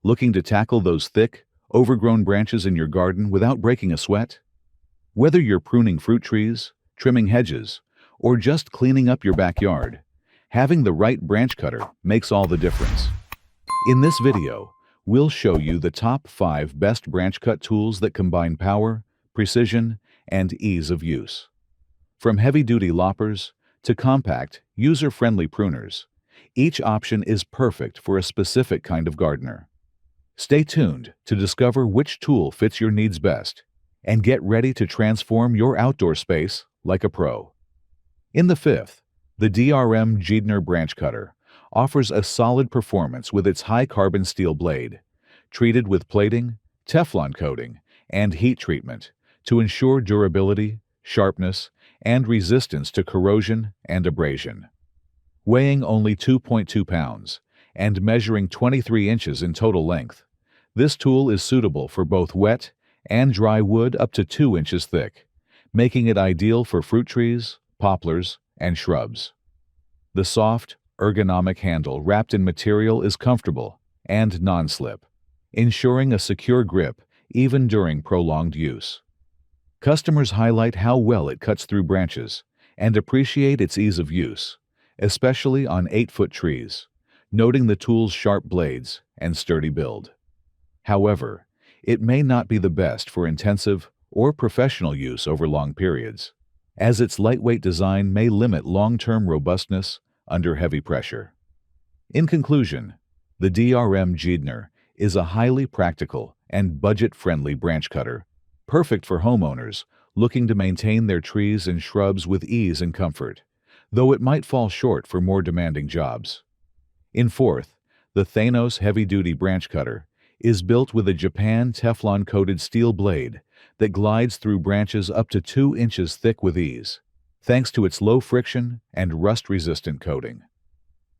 Looking to tackle those thick, overgrown branches in your garden without breaking a sweat? Whether you're pruning fruit trees, trimming hedges, or just cleaning up your backyard, having the right branch cutter makes all the difference. In this video, we'll show you the top 5 best branch cut tools that combine power, precision, and ease of use. From heavy-duty loppers to compact, user-friendly pruners, each option is perfect for a specific kind of gardener. Stay tuned to discover which tool fits your needs best and get ready to transform your outdoor space like a pro. In the 5th, the DRM-GDNER branch cutter offers a solid performance with its high-carbon steel blade, treated with plating, Teflon coating, and heat treatment to ensure durability, sharpness, and resistance to corrosion and abrasion. Weighing only 2.2 pounds and measuring 23 inches in total length, this tool is suitable for both wet and dry wood up to 2 inches thick, making it ideal for fruit trees, poplars, and shrubs. The soft, ergonomic handle wrapped in material is comfortable and non-slip, ensuring a secure grip even during prolonged use. Customers highlight how well it cuts through branches and appreciate its ease of use, especially on 8-foot trees, noting the tool's sharp blades and sturdy build. However, it may not be the best for intensive or professional use over long periods, as its lightweight design may limit long-term robustness under heavy pressure. In conclusion, the DRM-GDNER is a highly practical and budget-friendly branch cutter, perfect for homeowners looking to maintain their trees and shrubs with ease and comfort, though it might fall short for more demanding jobs. In 4th, the Thanos heavy-duty branch cutter is built with a Japan Teflon-coated steel blade that glides through branches up to 2 inches thick with ease, thanks to its low friction and rust-resistant coating.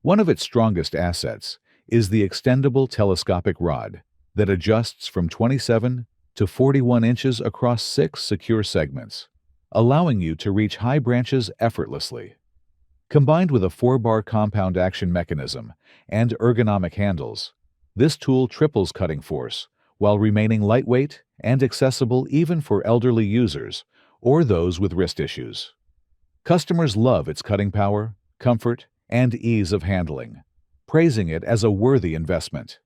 One of its strongest assets is the extendable telescopic rod that adjusts from 27 to 41 inches across 6 secure segments, allowing you to reach high branches effortlessly. Combined with a 4-bar compound action mechanism and ergonomic handles, this tool triples cutting force while remaining lightweight and accessible even for elderly users or those with wrist issues. Customers love its cutting power, comfort, and ease of handling, praising it as a worthy investment.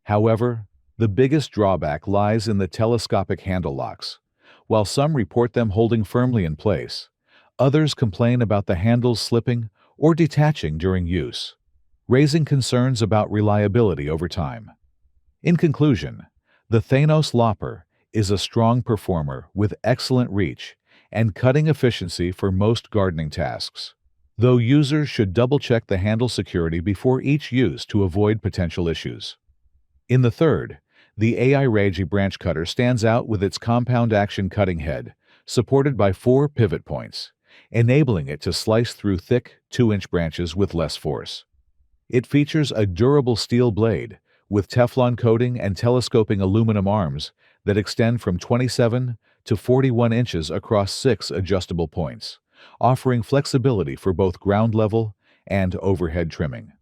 However, the biggest drawback lies in the telescopic handle locks. While some report them holding firmly in place, others complain about the handles slipping or detaching during use, raising concerns about reliability over time. In conclusion, the Thanos Lopper is a strong performer with excellent reach and cutting efficiency for most gardening tasks, though users should double-check the handle security before each use to avoid potential issues. In the 3rd, the AI-Ragi branch cutter stands out with its compound action cutting head, supported by 4 pivot points, enabling it to slice through thick 2-inch branches with less force. It features a durable steel blade with Teflon coating and telescoping aluminum arms that extend from 27 to 41 inches across 6 adjustable points, offering flexibility for both ground level and overhead trimming.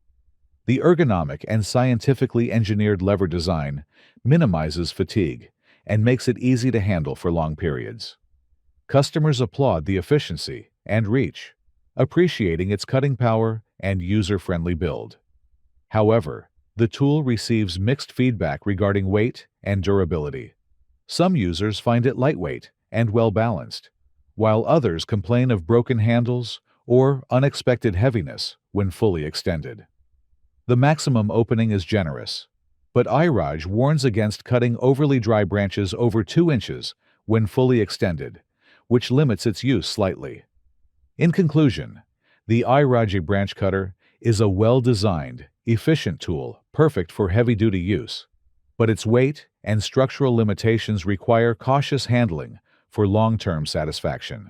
The ergonomic and scientifically engineered lever design minimizes fatigue and makes it easy to handle for long periods. Customers applaud the efficiency and reach, appreciating its cutting power and user-friendly build. However, the tool receives mixed feedback regarding weight and durability. Some users find it lightweight and well-balanced, while others complain of broken handles or unexpected heaviness when fully extended. The maximum opening is generous, but AI-Ragi warns against cutting overly dry branches over 2 inches when fully extended, which limits its use slightly. In conclusion, the AI-Ragi branch cutter is a well-designed, efficient tool perfect for heavy-duty use, but its weight and structural limitations require cautious handling for long-term satisfaction.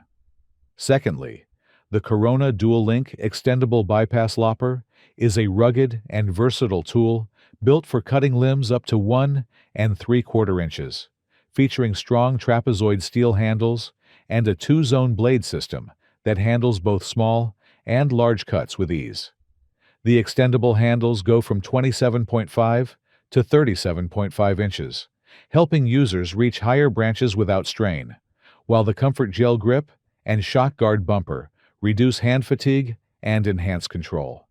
Secondly, the Corona Dual-Link Extendable Bypass Lopper is a rugged and versatile tool built for cutting limbs up to 1 3/4 inches, featuring strong trapezoid steel handles and a 2-zone blade system that handles both small and large cuts with ease. The extendable handles go from 27.5 to 37.5 inches, helping users reach higher branches without strain, while the Comfort Gel Grip and Shock Guard Bumper reduce hand fatigue and enhance control.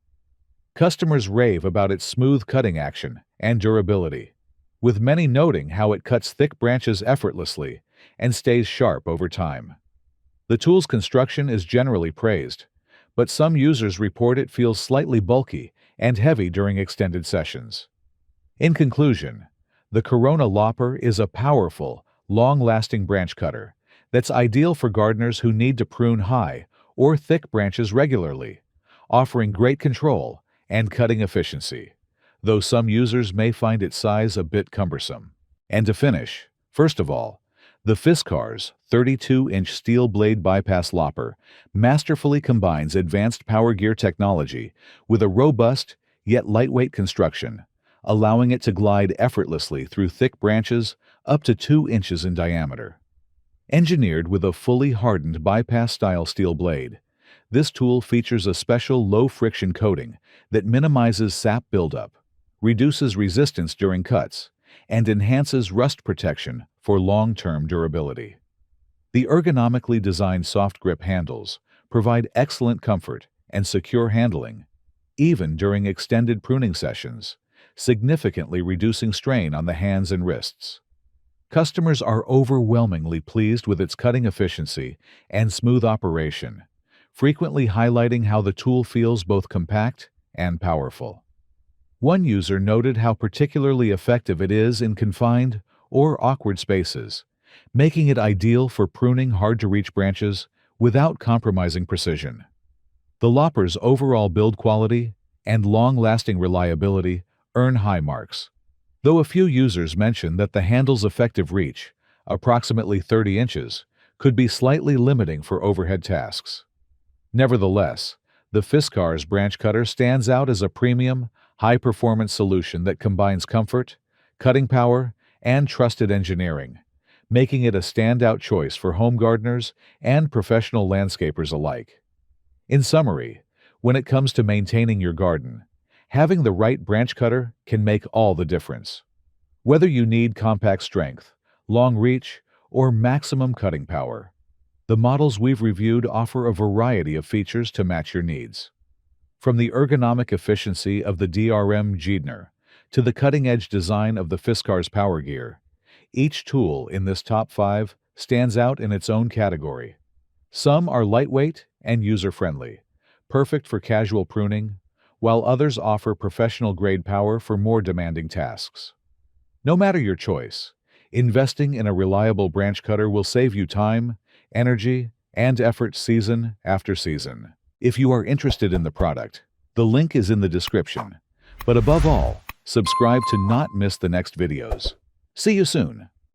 Customers rave about its smooth cutting action and durability, with many noting how it cuts thick branches effortlessly and stays sharp over time. The tool's construction is generally praised, but some users report it feels slightly bulky and heavy during extended sessions. In conclusion, the Corona Lopper is a powerful, long-lasting branch cutter that's ideal for gardeners who need to prune high or thick branches regularly, offering great control and cutting efficiency, though some users may find its size a bit cumbersome. And to finish, first of all, the Fiskars 32-inch steel blade bypass lopper masterfully combines advanced power gear technology with a robust yet lightweight construction, allowing it to glide effortlessly through thick branches up to 2 inches in diameter. Engineered with a fully hardened bypass-style steel blade, this tool features a special low-friction coating that minimizes sap buildup, reduces resistance during cuts, and enhances rust protection for long-term durability. The ergonomically designed soft grip handles provide excellent comfort and secure handling, even during extended pruning sessions, significantly reducing strain on the hands and wrists. Customers are overwhelmingly pleased with its cutting efficiency and smooth operation, frequently highlighting how the tool feels both compact and powerful. One user noted how particularly effective it is in confined or awkward spaces, making it ideal for pruning hard-to-reach branches without compromising precision. The Lopper's overall build quality and long-lasting reliability earn high marks, though a few users mention that the handle's effective reach, approximately 30 inches, could be slightly limiting for overhead tasks. Nevertheless, the Fiskars branch cutter stands out as a premium, high-performance solution that combines comfort, cutting power, and trusted engineering, making it a standout choice for home gardeners and professional landscapers alike. In summary, when it comes to maintaining your garden, having the right branch cutter can make all the difference. Whether you need compact strength, long reach, or maximum cutting power, the models we've reviewed offer a variety of features to match your needs. From the ergonomic efficiency of the DRM-GDNER to the cutting-edge design of the Fiskars Power Gear, each tool in this top 5 stands out in its own category. Some are lightweight and user-friendly, perfect for casual pruning, while others offer professional-grade power for more demanding tasks. No matter your choice, investing in a reliable branch cutter will save you time, energy, and effort season after season. If you are interested in the product, the link is in the description. But above all, subscribe to not miss the next videos. See you soon.